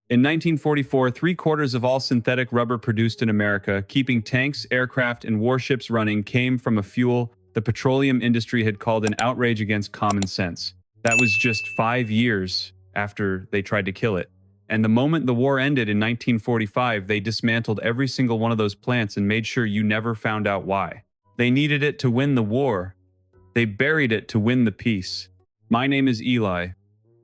In 1944, three-quarters of all synthetic rubber produced in America, keeping tanks, aircraft, and warships running, came from a fuel the petroleum industry had called an outrage against common sense. That was just 5 years after they tried to kill it. And the moment the war ended in 1945, they dismantled every single one of those plants and made sure you never found out why. They needed it to win the war. They buried it to win the peace. My name is Eli.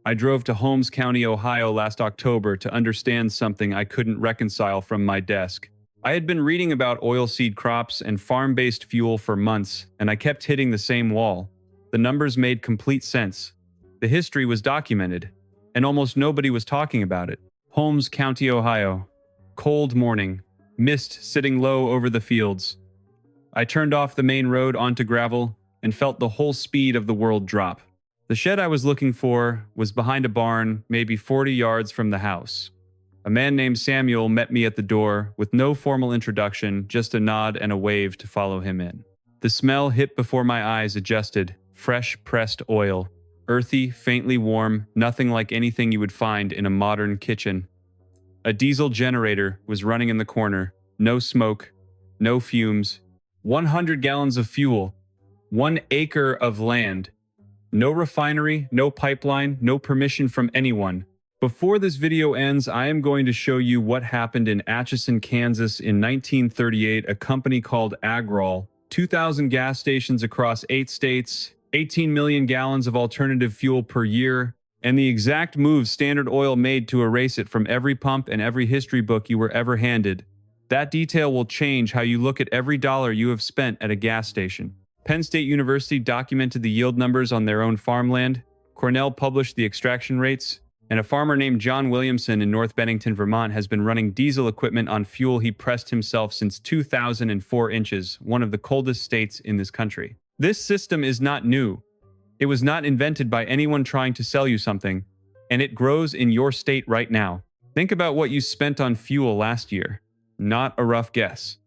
I drove to Holmes County, Ohio last October to understand something I couldn't reconcile from my desk. I had been reading about oilseed crops and farm-based fuel for months, and I kept hitting the same wall. The numbers made complete sense. The history was documented, and almost nobody was talking about it. Holmes County, Ohio. Cold morning. Mist sitting low over the fields. I turned off the main road onto gravel and felt the whole speed of the world drop. The shed I was looking for was behind a barn, maybe 40 yards from the house. A man named Samuel met me at the door with no formal introduction, just a nod and a wave to follow him in. The smell hit before my eyes adjusted. Fresh pressed oil. Earthy, faintly warm, nothing like anything you would find in a modern kitchen. A diesel generator was running in the corner. No smoke, no fumes. 100 gallons of fuel. 1 acre of land. No refinery, no pipeline, no permission from anyone. Before this video ends, I am going to show you what happened in Atchison, Kansas in 1938, a company called Agrol, 2,000 gas stations across 8 states, 18 million gallons of alternative fuel per year, and the exact moves Standard Oil made to erase it from every pump and every history book you were ever handed. That detail will change how you look at every dollar you have spent at a gas station. Penn State University documented the yield numbers on their own farmland, Cornell published the extraction rates, and a farmer named John Williamson in North Bennington, Vermont has been running diesel equipment on fuel he pressed himself since 2004 inches, one of the coldest states in this country. This system is not new. It was not invented by anyone trying to sell you something, and it grows in your state right now. Think about what you spent on fuel last year. Not a rough guess.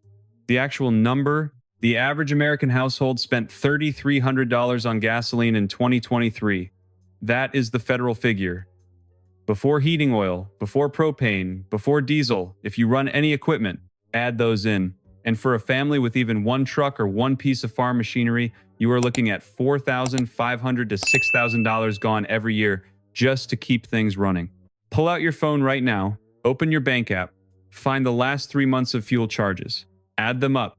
The actual number: the average American household spent $3,300 on gasoline in 2023. That is the federal figure. Before heating oil, before propane, before diesel, if you run any equipment, add those in. And for a family with even one truck or one piece of farm machinery, you are looking at $4,500 to $6,000 gone every year just to keep things running. Pull out your phone right now, open your bank app, find the last 3 months of fuel charges, add them up,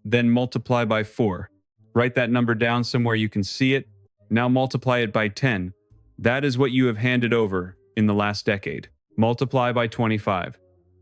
then multiply by 4. Write that number down somewhere you can see it. Now multiply it by 10. That is what you have handed over in the last decade. Multiply by 25.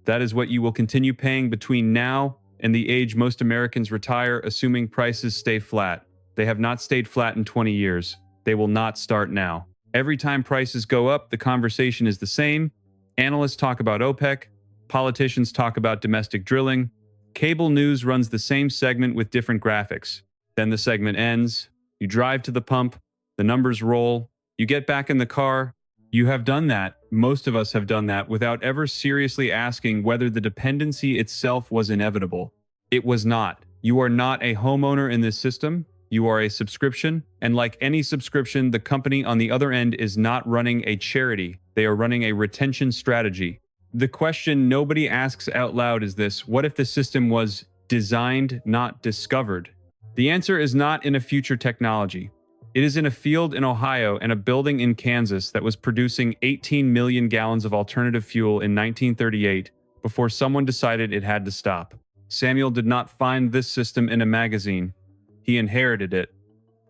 That is what you will continue paying between now and the age most Americans retire, assuming prices stay flat. They have not stayed flat in 20 years. They will not start now. Every time prices go up, the conversation is the same. Analysts talk about OPEC. Politicians talk about domestic drilling. Cable news runs the same segment with different graphics. Then the segment ends. You drive to the pump. The numbers roll. You get back in the car. You have done that. Most of us have done that without ever seriously asking whether the dependency itself was inevitable. It was not. You are not a homeowner in this system. You are a subscription. And like any subscription, the company on the other end is not running a charity. They are running a retention strategy. The question nobody asks out loud is this: what if the system was designed, not discovered? The answer is not in a future technology. It is in a field in Ohio and a building in Kansas that was producing 18 million gallons of alternative fuel in 1938 before someone decided it had to stop. Samuel did not find this system in a magazine. He inherited it.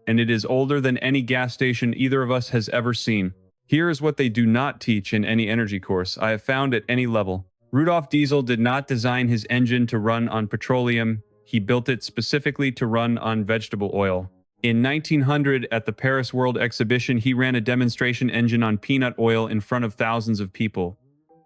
And it is older than any gas station either of us has ever seen. Here is what they do not teach in any energy course I have found at any level. Rudolf Diesel did not design his engine to run on petroleum. He built it specifically to run on vegetable oil. In 1900, at the Paris World Exhibition, he ran a demonstration engine on peanut oil in front of thousands of people.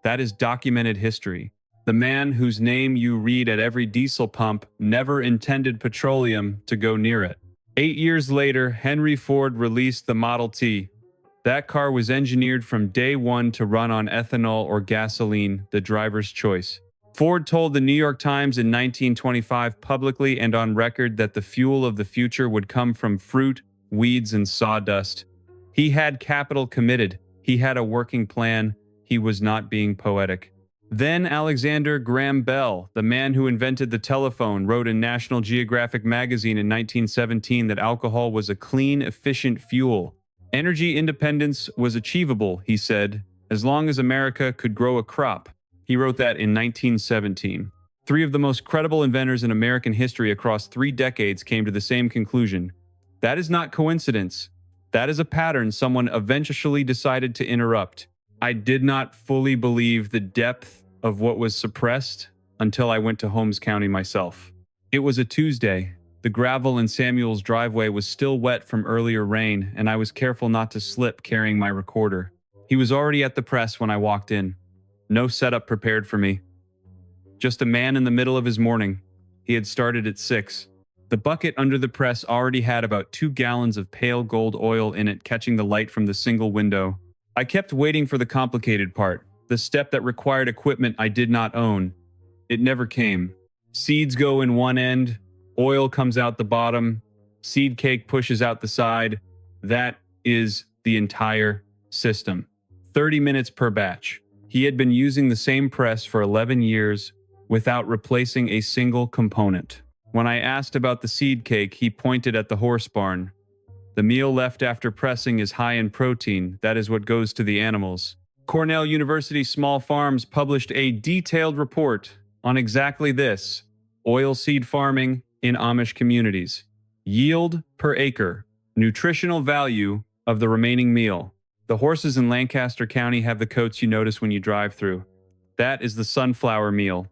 That is documented history. The man whose name you read at every diesel pump never intended petroleum to go near it. 8 years later, Henry Ford released the Model T. That car was engineered from day one to run on ethanol or gasoline, the driver's choice. Ford told the New York Times in 1925 publicly and on record that the fuel of the future would come from fruit, weeds, and sawdust. He had capital committed. He had a working plan. he was not being poetic. Then Alexander Graham Bell, the man who invented the telephone, wrote in National Geographic magazine in 1917 that alcohol was a clean, efficient fuel. Energy independence was achievable, he said, as long as America could grow a crop. He wrote that in 1917. Three of the most credible inventors in American history across 3 decades came to the same conclusion. That is not coincidence. That is a pattern someone eventually decided to interrupt. I did not fully believe the depth of what was suppressed until I went to Holmes County myself. It was a Tuesday. The gravel in Samuel's driveway was still wet from earlier rain, and I was careful not to slip carrying my recorder. He was already at the press when I walked in. No setup prepared for me. Just a man in the middle of his morning. He had started at 6. The bucket under the press already had about 2 gallons of pale gold oil in it, catching the light from the single window. I kept waiting for the complicated part, the step that required equipment I did not own. It never came. Seeds go in one end, oil comes out the bottom, seed cake pushes out the side. That is the entire system. 30 minutes per batch. He had been using the same press for 11 years without replacing a single component. When I asked about the seed cake, he pointed at the horse barn. The meal left after pressing is high in protein. That is what goes to the animals. Cornell University Small Farms published a detailed report on exactly this: oilseed farming in Amish communities. Yield per acre. Nutritional value of the remaining meal. The horses in Lancaster County have the coats you notice when you drive through. That is the sunflower meal.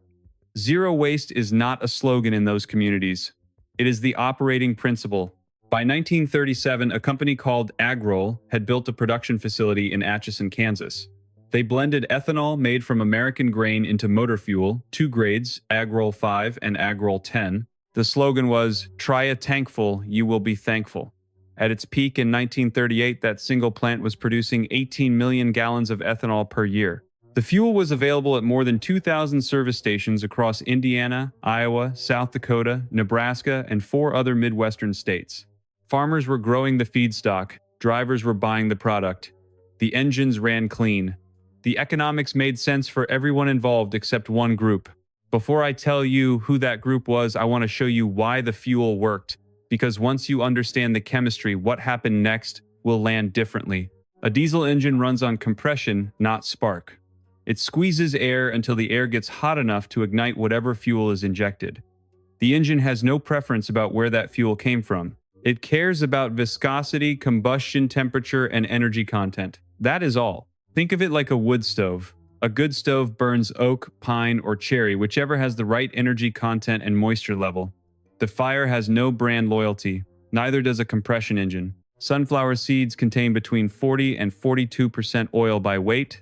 Zero waste is not a slogan in those communities. It is the operating principle. By 1937, a company called Agrol had built a production facility in Atchison, Kansas. They blended ethanol made from American grain into motor fuel, 2 grades, Agrol 5 and Agrol 10. The slogan was, "Try a tankful, you will be thankful." At its peak in 1938, that single plant was producing 18 million gallons of ethanol per year. The fuel was available at more than 2,000 service stations across Indiana, Iowa, South Dakota, Nebraska, and 4 other Midwestern states. Farmers were growing the feedstock, drivers were buying the product. The engines ran clean. The economics made sense for everyone involved except one group. Before I tell you who that group was, I want to show you why the fuel worked. Because once you understand the chemistry, what happened next will land differently. A diesel engine runs on compression, not spark. It squeezes air until the air gets hot enough to ignite whatever fuel is injected. The engine has no preference about where that fuel came from. It cares about viscosity, combustion temperature, and energy content. That is all. Think of it like a wood stove. A good stove burns oak, pine, or cherry, whichever has the right energy content and moisture level. The fire has no brand loyalty. Neither does a compression engine. Sunflower seeds contain between 40 and 42% oil by weight.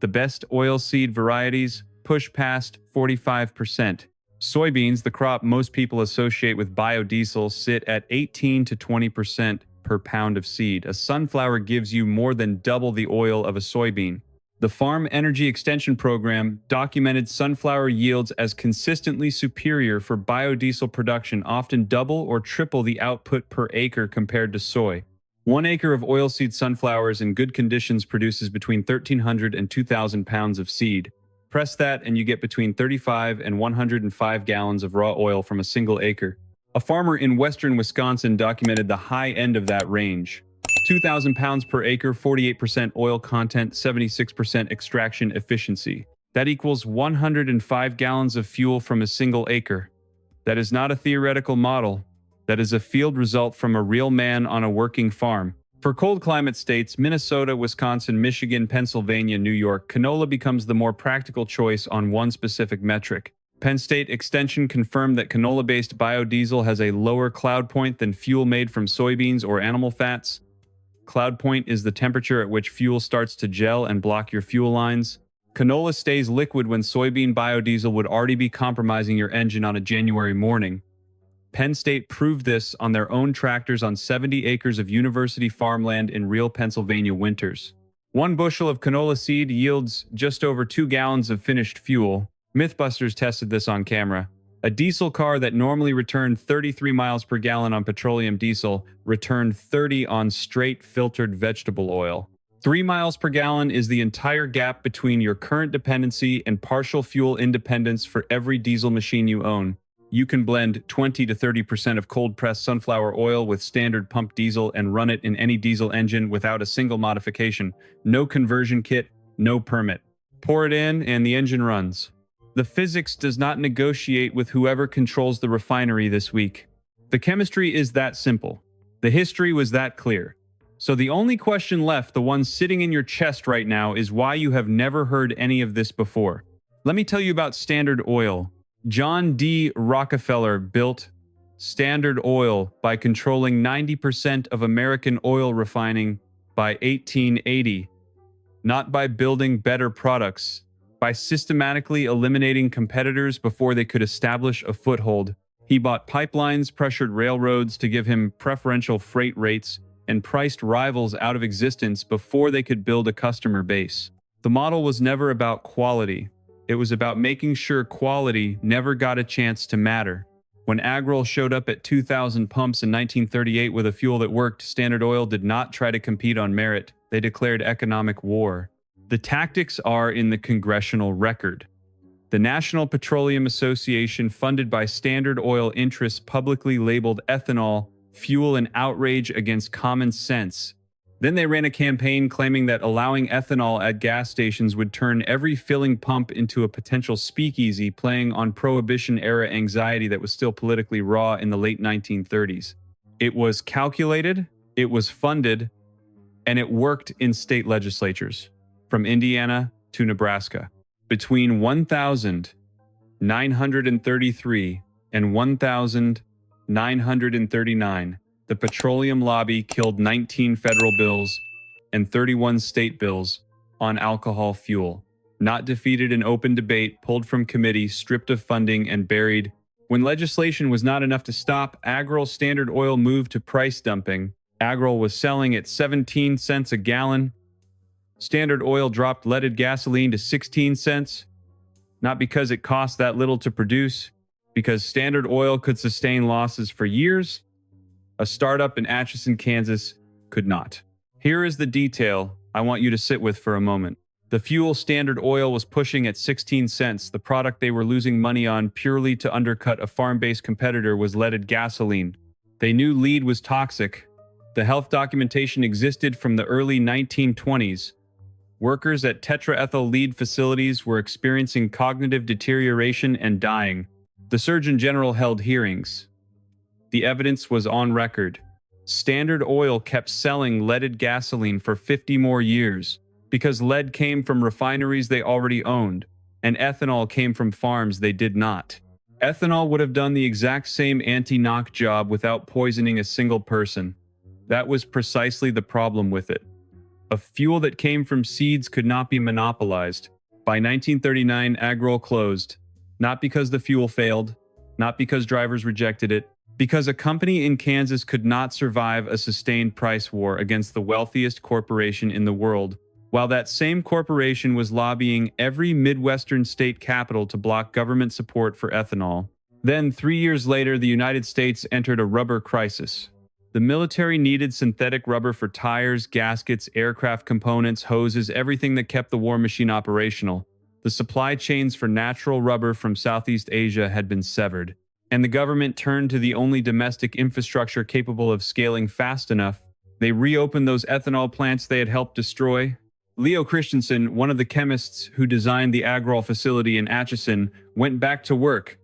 The best oilseed varieties push past 45%. Soybeans, the crop most people associate with biodiesel, sit at 18 to 20% per pound of seed. A sunflower gives you more than double the oil of a soybean. The Farm Energy Extension Program documented sunflower yields as consistently superior for biodiesel production, often double or triple the output per acre compared to soy. 1 acre of oilseed sunflowers in good conditions produces between 1,300 and 2,000 pounds of seed. Press that and you get between 35 and 105 gallons of raw oil from a single acre. A farmer in western Wisconsin documented the high end of that range. 2,000 pounds per acre, 48% oil content, 76% extraction efficiency. That equals 105 gallons of fuel from a single acre. That is not a theoretical model. That is a field result from a real man on a working farm. For cold climate states, Minnesota, Wisconsin, Michigan, Pennsylvania, New York, canola becomes the more practical choice on one specific metric. Penn State Extension confirmed that canola-based biodiesel has a lower cloud point than fuel made from soybeans or animal fats. Cloud point is the temperature at which fuel starts to gel and block your fuel lines. Canola stays liquid when soybean biodiesel would already be compromising your engine on a January morning. Penn State proved this on their own tractors on 70 acres of university farmland in real Pennsylvania winters. 1 bushel of canola seed yields just over 2 gallons of finished fuel. Mythbusters tested this on camera. A diesel car that normally returned 33 miles per gallon on petroleum diesel returned 30 on straight filtered vegetable oil. 3 miles per gallon is the entire gap between your current dependency and partial fuel independence for every diesel machine you own. You can blend 20 to 30% of cold-pressed sunflower oil with standard pump diesel and run it in any diesel engine without a single modification. No conversion kit, no permit. Pour it in and the engine runs. The physics does not negotiate with whoever controls the refinery this week. The chemistry is that simple. The history was that clear. So the only question left, the one sitting in your chest right now, is why you have never heard any of this before. Let me tell you about Standard Oil. John D. Rockefeller built Standard Oil by controlling 90% of American oil refining by 1880. Not by building better products, by systematically eliminating competitors before they could establish a foothold. He bought pipelines, pressured railroads to give him preferential freight rates, and priced rivals out of existence before they could build a customer base. The model was never about quality. It was about making sure quality never got a chance to matter. When Agrol showed up at 2,000 pumps in 1938 with a fuel that worked, Standard Oil did not try to compete on merit. They declared economic war. The tactics are in the congressional record. The National Petroleum Association, funded by Standard Oil interests, publicly labeled ethanol fuel an outrage against common sense. Then they ran a campaign claiming that allowing ethanol at gas stations would turn every filling pump into a potential speakeasy, playing on Prohibition-era anxiety that was still politically raw in the late 1930s. It was calculated, it was funded, and it worked in state legislatures, from Indiana to Nebraska. Between 1,933 and 1,939, the petroleum lobby killed 19 federal bills and 31 state bills on alcohol fuel. Not defeated in open debate, pulled from committee, stripped of funding, and buried. When legislation was not enough to stop, Agrol Standard Oil moved to price dumping. Agrol was selling at 17 cents a gallon. Standard Oil dropped leaded gasoline to 16 cents. Not because it cost that little to produce, because Standard Oil could sustain losses for years. A startup in Atchison, Kansas could not. Here is the detail I want you to sit with for a moment. The fuel Standard Oil was pushing at 16 cents. The product they were losing money on purely to undercut a farm-based competitor was leaded gasoline. They knew lead was toxic. The health documentation existed from the early 1920s. Workers at tetraethyl lead facilities were experiencing cognitive deterioration and dying. The Surgeon General held hearings. The evidence was on record. Standard Oil kept selling leaded gasoline for 50 more years because lead came from refineries they already owned, and ethanol came from farms they did not. Ethanol would have done the exact same anti-knock job without poisoning a single person. That was precisely the problem with it. A fuel that came from seeds could not be monopolized. By 1939, Agrol closed. Not because the fuel failed, not because drivers rejected it, because a company in Kansas could not survive a sustained price war against the wealthiest corporation in the world, while that same corporation was lobbying every Midwestern state capital to block government support for ethanol. Then, 3 years later, the United States entered a rubber crisis. The military needed synthetic rubber for tires, gaskets, aircraft components, hoses, everything that kept the war machine operational. The supply chains for natural rubber from Southeast Asia had been severed, and the government turned to the only domestic infrastructure capable of scaling fast enough. They reopened those ethanol plants they had helped destroy. Leo Christensen, one of the chemists who designed the Agrol facility in Atchison, went back to work.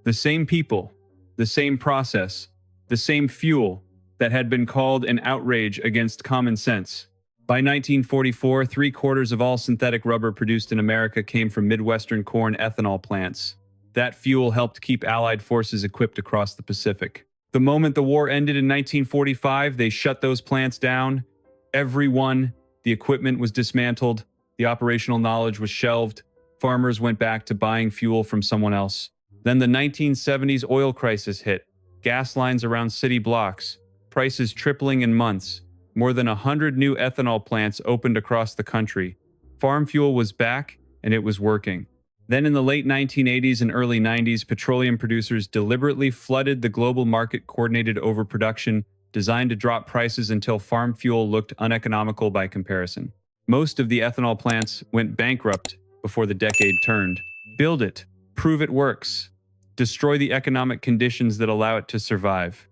The same people, the same process, the same fuel that had been called an outrage against common sense. By 1944, 3/4 of all synthetic rubber produced in America came from Midwestern corn ethanol plants. That fuel helped keep Allied forces equipped across the Pacific. The moment the war ended in 1945, they shut those plants down. Every one. The equipment was dismantled. The operational knowledge was shelved. Farmers went back to buying fuel from someone else. Then the 1970s oil crisis hit. Gas lines around city blocks. Prices tripling in months. More than 100 new ethanol plants opened across the country. Farm fuel was back, and it was working. Then in the late 1980s and early 90s, petroleum producers deliberately flooded the global market, coordinated overproduction, designed to drop prices until farm fuel looked uneconomical by comparison. Most of the ethanol plants went bankrupt before the decade turned. Build it. Prove it works. Destroy the economic conditions that allow it to survive.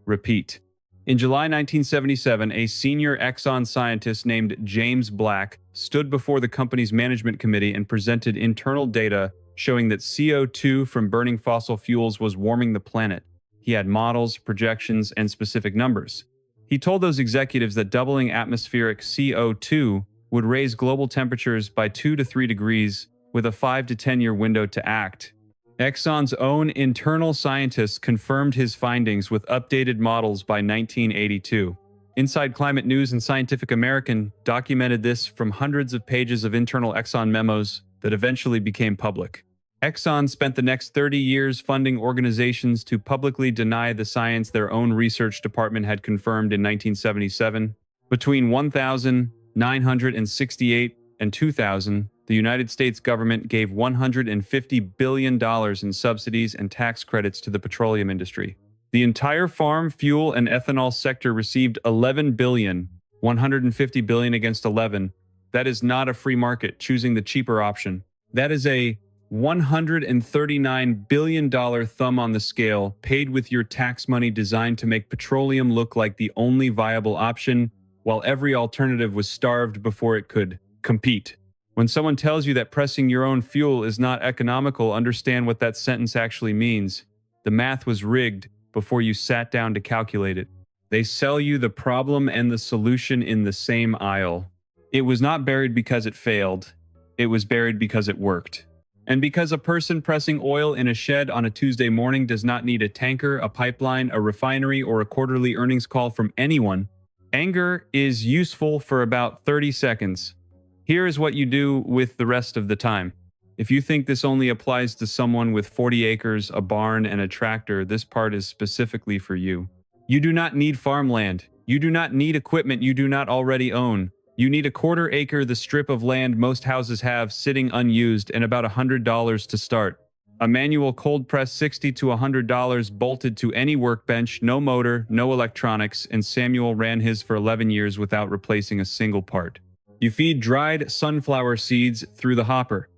Repeat. In July 1977, a senior Exxon scientist named James Black stood before the company's management committee and presented internal data showing that CO2 from burning fossil fuels was warming the planet. He had models, projections, and specific numbers. He told those executives that doubling atmospheric CO2 would raise global temperatures by 2 to 3 degrees with a 5 to 10-year window to act. Exxon's own internal scientists confirmed his findings with updated models by 1982. Inside Climate News and Scientific American documented this from hundreds of pages of internal Exxon memos that eventually became public. Exxon spent the next 30 years funding organizations to publicly deny the science their own research department had confirmed in 1977. Between 1968 and 2000, the United States government gave $150 billion in subsidies and tax credits to the petroleum industry. The entire farm, fuel, and ethanol sector received $11 billion, $150 billion against 11. That is not a free market, choosing the cheaper option. That is a $139 billion thumb on the scale, paid with your tax money designed to make petroleum look like the only viable option, while every alternative was starved before it could compete. When someone tells you that pressing your own fuel is not economical, understand what that sentence actually means. The math was rigged before you sat down to calculate it. They sell you the problem and the solution in the same aisle. It was not buried because it failed. It was buried because it worked. And because a person pressing oil in a shed on a Tuesday morning does not need a tanker, a pipeline, a refinery, or a quarterly earnings call from anyone, anger is useful for about 30 seconds. Here is what you do with the rest of the time. If you think this only applies to someone with 40 acres, a barn, and a tractor, this part is specifically for you. You do not need farmland. You do not need equipment you do not already own. You need a quarter acre, the strip of land most houses have sitting unused, and about $100 to start. A manual cold press $60 to $100 bolted to any workbench, no motor, no electronics, and Samuel ran his for 11 years without replacing a single part. You feed dried sunflower seeds through the hopper.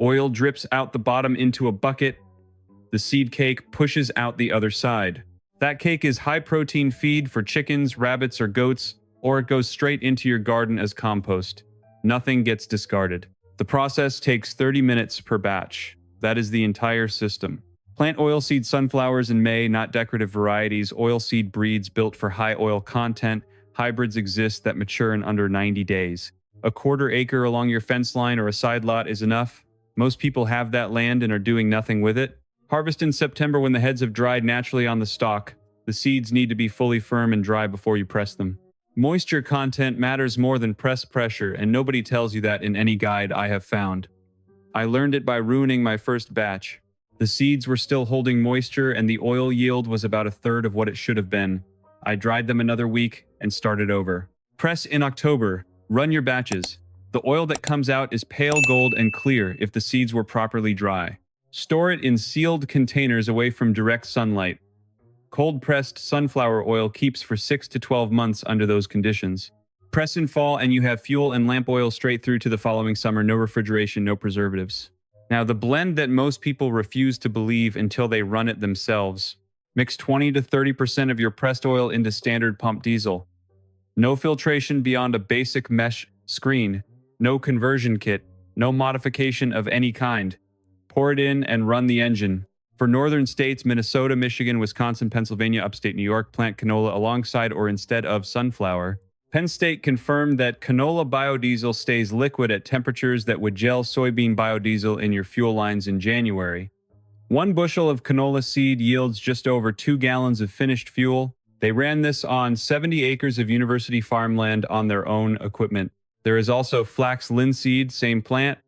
Oil drips out the bottom into a bucket. The seed cake pushes out the other side. That cake is high-protein feed for chickens, rabbits, or goats, or it goes straight into your garden as compost. Nothing gets discarded. The process takes 30 minutes per batch. That is the entire system. Plant oilseed sunflowers in May, not decorative varieties. Oilseed breeds built for high oil content. Hybrids exist that mature in under 90 days. A quarter acre along your fence line or a side lot is enough. Most people have that land and are doing nothing with it. Harvest in September when the heads have dried naturally on the stalk. The seeds need to be fully firm and dry before you press them. Moisture content matters more than press pressure, and nobody tells you that in any guide I have found. I learned it by ruining my first batch. The seeds were still holding moisture and the oil yield was about a third of what it should have been. I dried them another week and started over. Press in October. Run your batches. The oil that comes out is pale gold and clear if the seeds were properly dry. Store it in sealed containers away from direct sunlight. Cold-pressed sunflower oil keeps for 6 to 12 months under those conditions. Press in fall and you have fuel and lamp oil straight through to the following summer. No refrigeration, no preservatives. Now, the blend that most people refuse to believe until they run it themselves. Mix 20 to 30% of your pressed oil into standard pump diesel. No filtration beyond a basic mesh screen. No conversion kit. No modification of any kind. Pour it in and run the engine. For northern states, Minnesota, Michigan, Wisconsin, Pennsylvania, upstate New York, plant canola alongside or instead of sunflower. Penn State confirmed that canola biodiesel stays liquid at temperatures that would gel soybean biodiesel in your fuel lines in January. 1 bushel of canola seed yields just over 2 gallons of finished fuel. They ran this on 70 acres of university farmland on their own equipment. There is also flax linseed, same plant.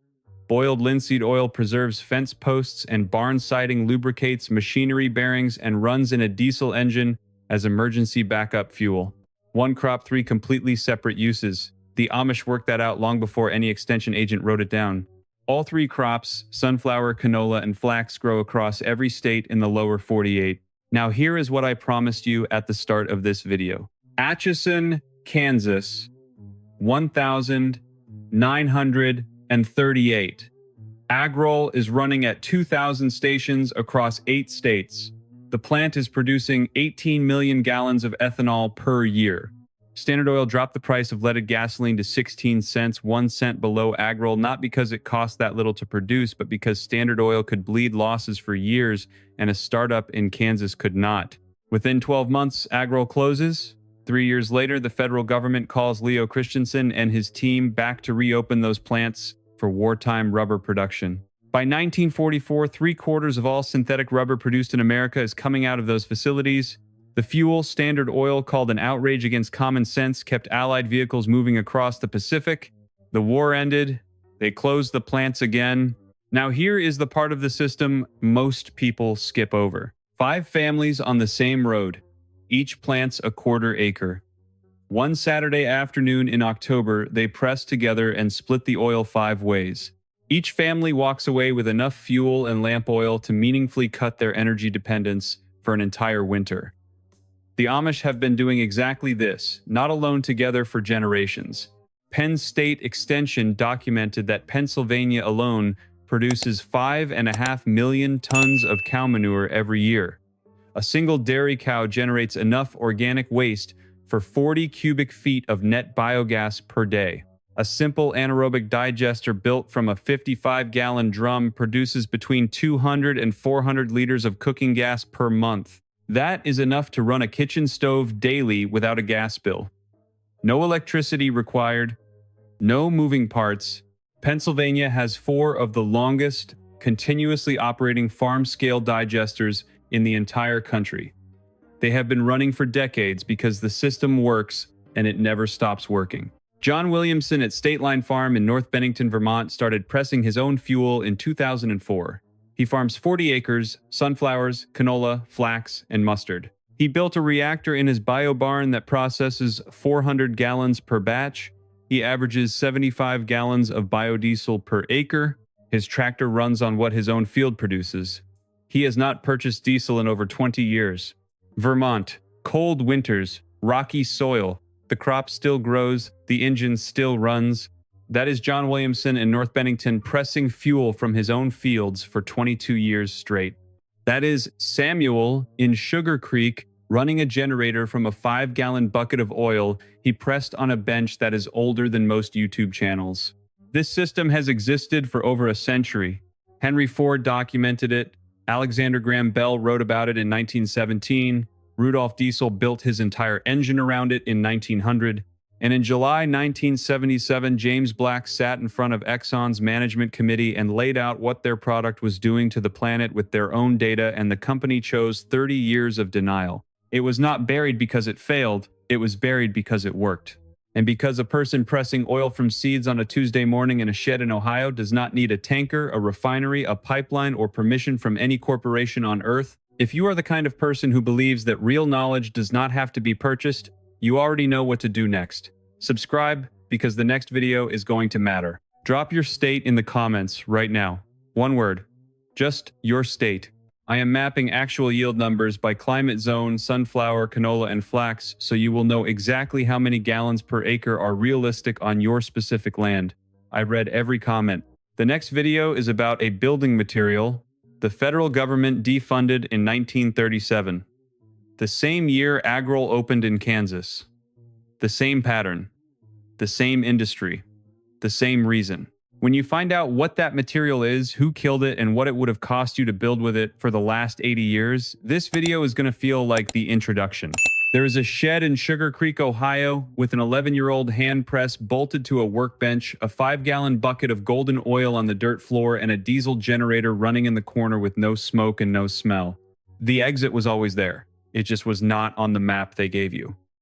Boiled linseed oil preserves fence posts and barn siding, lubricates machinery bearings, and runs in a diesel engine as emergency backup fuel. 1 crop, 3 completely separate uses. The Amish worked that out long before any extension agent wrote it down. All 3 crops, sunflower, canola, and flax, grow across every state in the lower 48. Now here is what I promised you at the start of this video. Atchison, Kansas. 1,938. Agrol is running at 2,000 stations across 8 states. The plant is producing 18 million gallons of ethanol per year. Standard Oil dropped the price of leaded gasoline to 16 cents, 1 cent below Agrol, not because it cost that little to produce, but because Standard Oil could bleed losses for years and a startup in Kansas could not. Within 12 months, Agrol closes. 3 years later, the federal government calls Leo Christensen and his team back to reopen those plants for wartime rubber production. By 1944, 3/4 of all synthetic rubber produced in America is coming out of those facilities. The fuel, Standard Oil, called an outrage against common sense, kept Allied vehicles moving across the Pacific. The war ended. They closed the plants again. Now here is the part of the system most people skip over. 5 families on the same road. Each plants a 1/4 acre. One Saturday afternoon in October, they press together and split the oil 5 ways. Each family walks away with enough fuel and lamp oil to meaningfully cut their energy dependence for an entire winter. The Amish have been doing exactly this, not alone together for generations. Penn State Extension documented that Pennsylvania alone produces 5.5 million tons of cow manure every year. A single dairy cow generates enough organic waste for 40 cubic feet of net biogas per day. A simple anaerobic digester built from a 55-gallon drum produces between 200 and 400 liters of cooking gas per month. That is enough to run a kitchen stove daily without a gas bill. No electricity required, no moving parts. Pennsylvania has 4 of the longest, continuously operating farm-scale digesters in the entire country. They have been running for decades because the system works and it never stops working. John Williamson at State Line Farm in North Bennington, Vermont, started pressing his own fuel in 2004. He farms 40 acres, sunflowers, canola, flax, and mustard. He built a reactor in his bio barn that processes 400 gallons per batch. He averages 75 gallons of biodiesel per acre. His tractor runs on what his own field produces. He has not purchased diesel in over 20 years. Vermont, cold winters, rocky soil. The crop still grows, the engine still runs. That is John Williamson in North Bennington pressing fuel from his own fields for 22 years straight. That is Samuel in Sugar Creek running a generator from a 5-gallon bucket of oil he pressed on a bench that is older than most YouTube channels. This system has existed for over a century. Henry Ford documented it. Alexander Graham Bell wrote about it in 1917. Rudolf Diesel built his entire engine around it in 1900. And in July 1977, James Black sat in front of Exxon's management committee and laid out what their product was doing to the planet with their own data, and the company chose 30 years of denial. It was not buried because it failed, it was buried because it worked. And because a person pressing oil from seeds on a Tuesday morning in a shed in Ohio does not need a tanker, a refinery, a pipeline, or permission from any corporation on Earth, if you are the kind of person who believes that real knowledge does not have to be purchased, you already know what to do next. Subscribe, because the next video is going to matter. Drop your state in the comments right now. One word. Just your state. I am mapping actual yield numbers by climate zone, sunflower, canola, and flax, so you will know exactly how many gallons per acre are realistic on your specific land. I read every comment. The next video is about a building material the federal government defunded in 1937. The same year Agrol opened in Kansas. The same pattern. The same industry. The same reason. When you find out what that material is, who killed it, and what it would have cost you to build with it for the last 80 years, this video is going to feel like the introduction. There is a shed in Sugar Creek, Ohio, with an 11-year-old hand press bolted to a workbench, a 5-gallon bucket of golden oil on the dirt floor, and a diesel generator running in the corner with no smoke and no smell. The exit was always there. It just was not on the map they gave you.